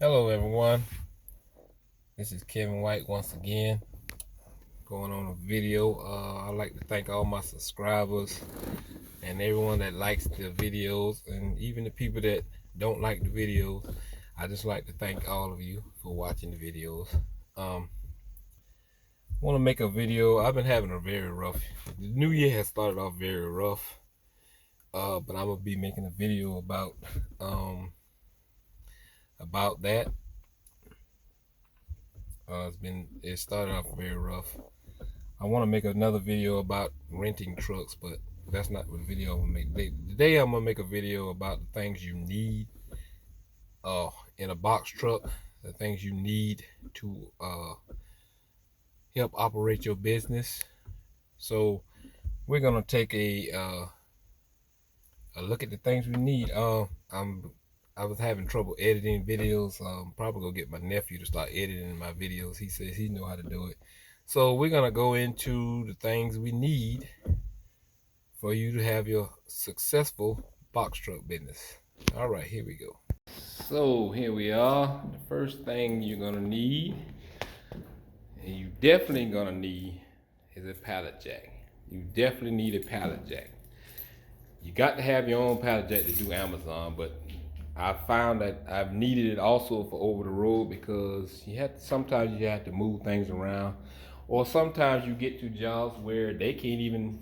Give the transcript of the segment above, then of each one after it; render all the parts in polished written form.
Hello everyone, this is Kevin White once again, going on a video. I'd like to thank all my subscribers and everyone that likes the videos, and even the people that don't like the videos. I just like to thank all of you for watching the videos. I want to make a video. I've been having a very rough, the new year has started off very rough, but I'm going to be making a video about that. It started off very rough. I want to make another video about renting trucks, but that's not the video I'm gonna make today. Today I'm gonna make a video about the things you need in a box truck, the things you need to help operate your business. So we're gonna take a look at the things we need. I was having trouble editing videos. Probably gonna get my nephew to start editing my videos. He says he know how to do it. So we're gonna go into the things we need for you to have your successful box truck business. All right, here we go. So here we are. The first thing you're gonna need, and you definitely gonna need, is a pallet jack. You definitely need a pallet jack. You got to have your own pallet jack to do Amazon, but I found that I've needed it also for over the road because sometimes you have to move things around, or sometimes you get to jobs where they can't even,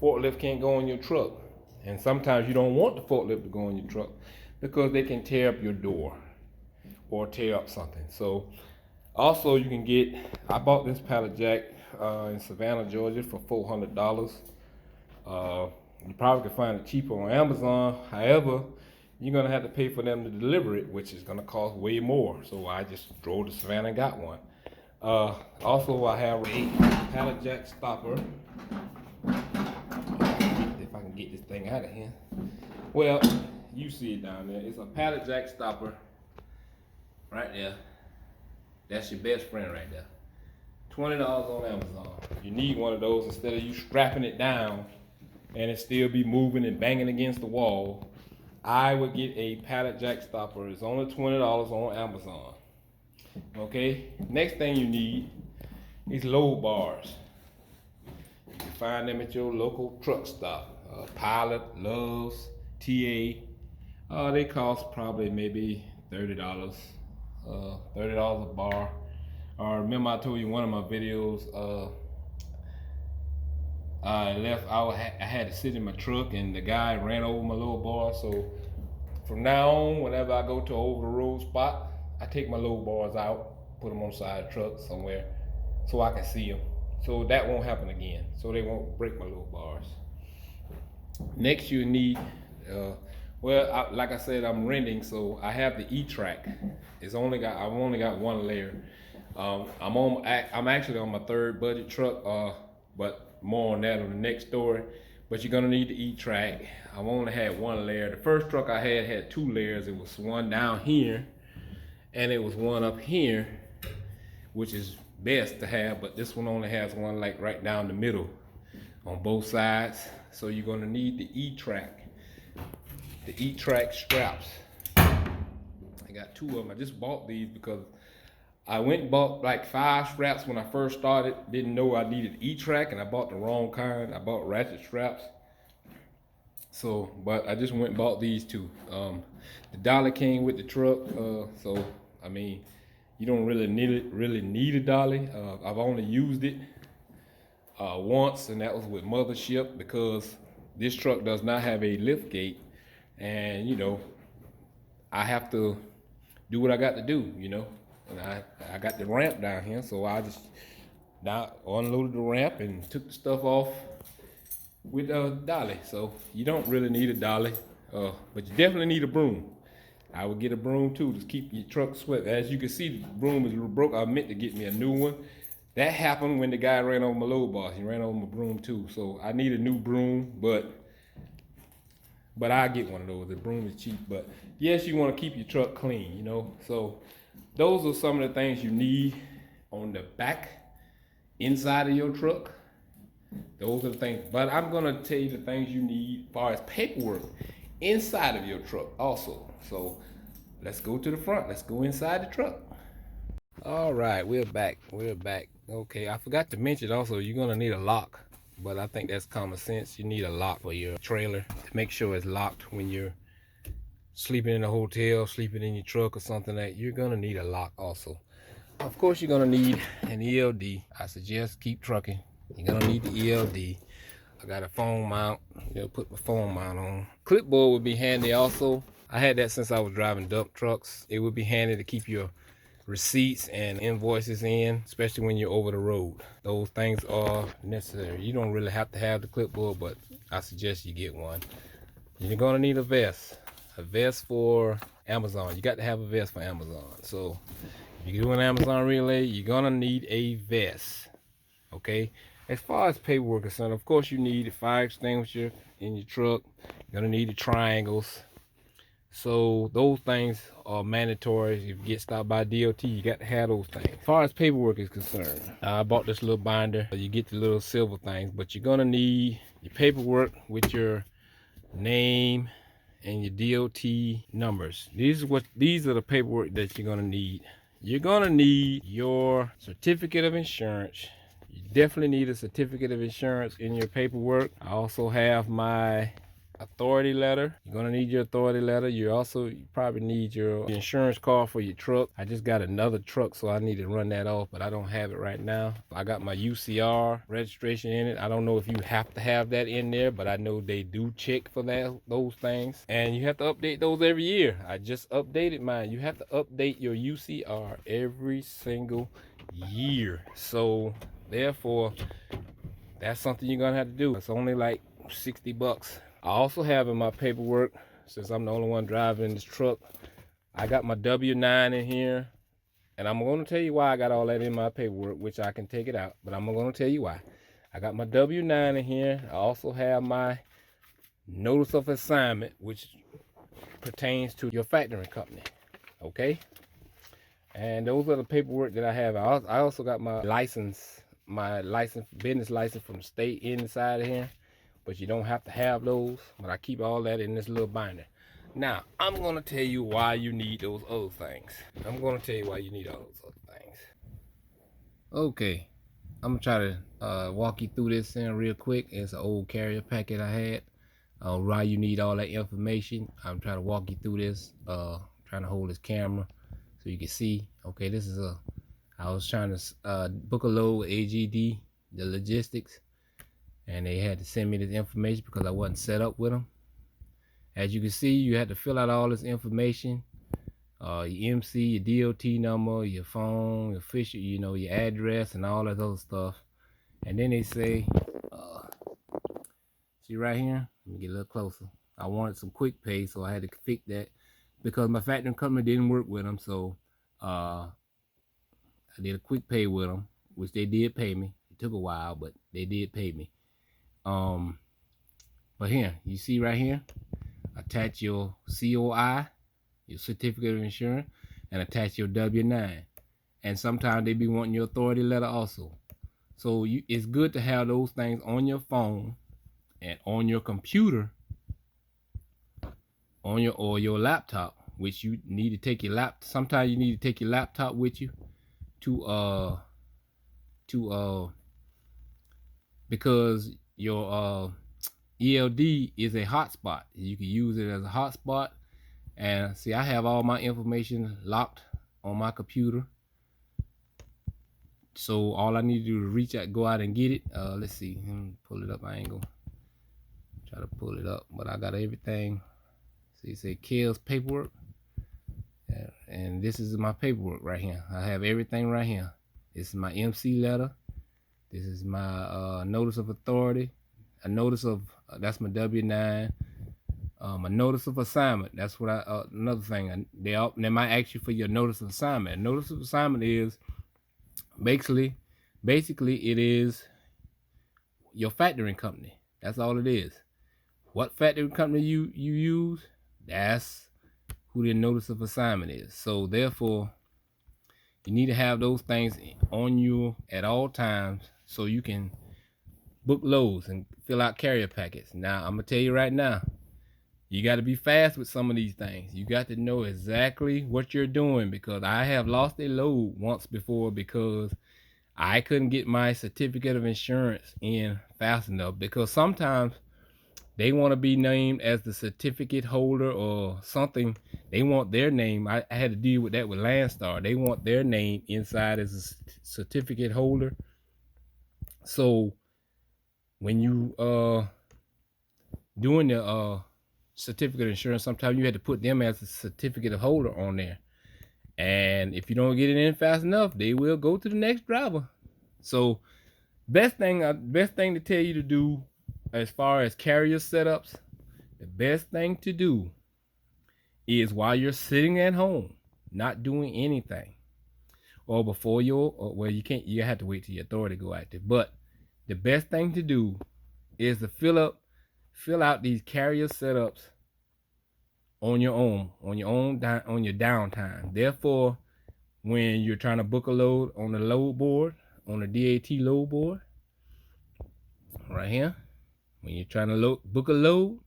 forklift can't go on your truck. And sometimes you don't want the forklift to go on your truck because they can tear up your door or tear up something. So also you can I bought this pallet jack in Savannah, Georgia for $400. You probably can find it cheaper on Amazon. However, you're gonna have to pay for them to deliver it, which is gonna cost way more. So I just drove to Savannah and got one. Also, I have a pallet jack stopper. If I can get this thing out of here. Well, you see it down there. It's a pallet jack stopper right there. That's your best friend right there. $20 on Amazon. You need one of those instead of you strapping it down and it still be moving and banging against the wall. I would get a pallet jack stopper. It's only $20 on Amazon. Okay, next thing you need is load bars. You can find them at your local truck stop. Pilot, Loves, TA. They cost probably maybe $30. $30 a bar. Remember I told you in one of my videos, I had to sit in my truck and the guy ran over my little bar. So from now on, whenever I go to an over the road spot, I take my load bars out, put them on the side of the truck somewhere so I can see them. So that won't happen again. So they won't break my load bars. Next you need, like I said, I'm renting, so I have the E-Track. I've only got one layer. I'm actually on my third budget truck, but more on that on the next story. But you're gonna need the E-Track. I've only had one layer. The first truck I had two layers. It was one down here, and it was one up here, which is best to have. But this one only has one like right down the middle, on both sides. So you're gonna need the E-Track. The E-Track straps. I got two of them. I just bought these because I went and bought like 5 straps when I first started. Didn't know I needed E-Track, and I bought the wrong kind. I bought ratchet straps. So, but I just went and bought these two. The dolly came with the truck, so I mean, you don't really need a dolly. I've only used it once, and that was with Mothership because this truck does not have a lift gate, and I have to do what I got to do, and I got the ramp down here, so I just unloaded the ramp and took the stuff off with a dolly. So you don't really need a dolly, but you definitely need a broom. I would get a broom too to keep your truck swept. As you can see, the broom is broke. I meant to get me a new one. That happened when the guy ran over my load bar. He ran over my broom too. So I need a new broom, but I get one of those. The broom is cheap, but yes, you want to keep your truck clean, So those are some of the things you need on the back inside of your truck. Those are the things. But I'm gonna tell you the things you need as far as paperwork inside of your truck also. So let's go to the front. Let's go inside the truck. All right, we're back. We're back. Okay, I forgot to mention also, you're gonna need a lock, but I think that's common sense. You need a lock for your trailer to make sure it's locked when you're sleeping in a hotel, sleeping in your truck or something like that. You're gonna need a lock also. Of course, you're gonna need an ELD. I suggest keep trucking. You're gonna need the ELD. I got a phone mount. Put my phone mount on. Clipboard would be handy also. I had that since I was driving dump trucks. It would be handy to keep your receipts and invoices in, especially when you're over the road. Those things are necessary. You don't really have to have the clipboard, but I suggest you get one. You're gonna need a vest. A vest for Amazon. You got to have a vest for Amazon. So if you do an Amazon relay, you're gonna need a vest. Okay. As far as paperwork is concerned, of course you need a fire extinguisher in your truck. You're gonna need the triangles. So those things are mandatory. If you get stopped by DOT, you got to have those things. As far as paperwork is concerned, I bought this little binder. You get the little silver things, but you're gonna need your paperwork with your name and your DOT numbers. These are the paperwork that you're gonna need. You're gonna need your certificate of insurance. You definitely need a certificate of insurance in your paperwork. I also have my authority letter. You're gonna need your authority letter. You probably need your insurance card for your truck. I just got another truck, so I need to run that off, but I don't have it right now. I got my UCR registration in it. I don't know if you have to have that in there, but I know they do check for those things, and you have to update those every year. I just updated mine. You have to update your UCR every single year. So therefore, that's something you're gonna have to do. It's only like 60 bucks. I also have in my paperwork, since I'm the only one driving this truck, I got my W-9 in here, and I'm going to tell you why I got all that in my paperwork, which I can take it out, but I'm going to tell you why. I got my W-9 in here. I also have my notice of assignment, which pertains to your factoring company, okay? And those are the paperwork that I have. I also got my license, business license from the state inside of here. But you don't have to have those. But I keep all that in this little binder. Now, I'm going to tell you why you need those other things. I'm going to tell you why you need all those other things. Okay, I'm going to try to walk you through this thing real quick. It's an old carrier packet I had. Why you need all that information. I'm trying to walk you through this. Trying to hold this camera so you can see. Okay, I was trying to book a load with AGD, the logistics. And they had to send me this information because I wasn't set up with them. As you can see, you had to fill out all this information, your MC, your DOT number, your phone, your official, your address, and all that other stuff. And then they say, see right here, let me get a little closer. I wanted some quick pay, so I had to fix that because my factoring company didn't work with them. So I did a quick pay with them, which they did pay me. It took a while, but they did pay me. But here, you see right here, attach your COI, your certificate of insurance, and attach your W-9. And sometimes they be wanting your authority letter also. So it's good to have those things on your phone and on your computer, or your laptop, which you need to take your laptop. Sometimes you need to take your laptop with you because your ELD is a hotspot. You can use it as a hotspot. And see, I have all my information locked on my computer. So all I need to do is go out and get it. Let's see, pull it up. I ain't gonna try to pull it up, but I got everything. See, it say Kel's paperwork. And this is my paperwork right here. I have everything right here. This is my MC letter. This is my notice of authority. A notice of that's my W-9. A notice of assignment. That's what another thing. They might ask you for your notice of assignment. A notice of assignment is basically it is your factoring company. That's all it is. What factoring company you use, that's who the notice of assignment is. So therefore, you need to have those things on you at all times so you can book loads and fill out carrier packets. Now, I'm gonna tell you right now, You got to be fast with some of these things. You got to know exactly what you're doing, because I have lost a load once before because I couldn't get my certificate of insurance in fast enough, because sometimes they want to be named as the certificate holder or something. They want their name. I had to deal with that with Landstar. They want their name inside as a certificate holder. So when you doing the certificate of insurance, sometimes you had to put them as a certificate holder on there. And if you don't get it in fast enough, they will go to the next driver. So best thing to tell you to do as far as carrier setups, the best thing to do is while you're sitting at home, not doing anything, or before well, you have to wait till your authority go active. But the best thing to do is to fill out these carrier setups on your downtime. Therefore, when you're trying to book a load on the load board, on the DAT load board, right here, when you're trying to book a load,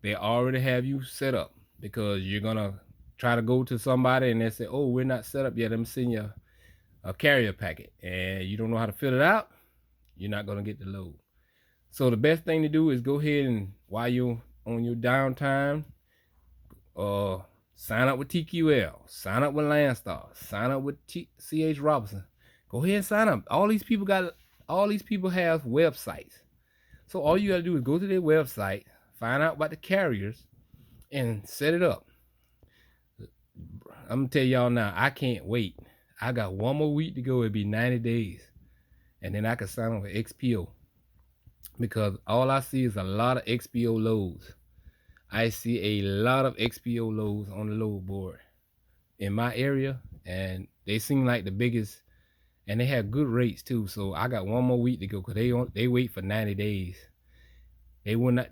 they already have you set up, because you're gonna try to go to somebody and they say, oh, we're not set up yet, I'm sending you a carrier packet, and you don't know how to fill it out, you're not gonna get the load. So the best thing to do is go ahead and, while you're on your downtime, sign up with TQL, sign up with Landstar, sign up with CH Robinson. Go ahead and sign up. All these people have websites. So all you gotta do is go to their website, find out about the carriers, and set it up. I'm gonna tell y'all now, I can't wait. I got one more week to go. It'll be 90 days. And then I can sign up with XPO. Because all I see is a lot of XPO loads. I see a lot of XPO loads on the load board in my area, and they seem like the biggest, and they have good rates too. So I got one more week to go, because they wait for 90 days. When I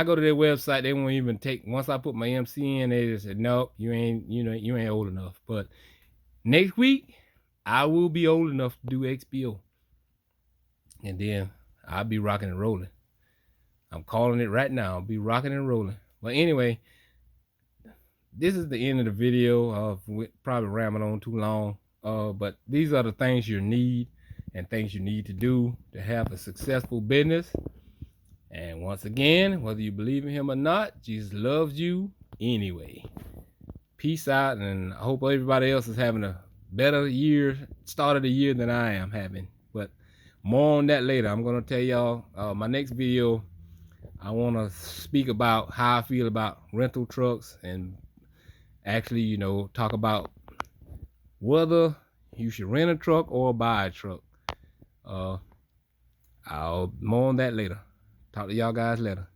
go to their website, they won't even take, once I put my MC in, they just said, no, you ain't old enough. But next week, I will be old enough to do XPO. And then I'll be rocking and rolling. I'm calling it right now. I'll be rocking and rolling. But anyway, this is the end of the video. Probably rambling on too long. But these are the things you need, and things you need to do to have a successful business. And once again, whether you believe in him or not, Jesus loves you anyway. Peace out, and I hope everybody else is having a better start of the year than I am having. But more on that later. I'm going to tell y'all my next video. I want to speak about how I feel about rental trucks, and actually, talk about whether you should rent a truck or buy a truck. I'll more on that later. Talk to y'all guys later.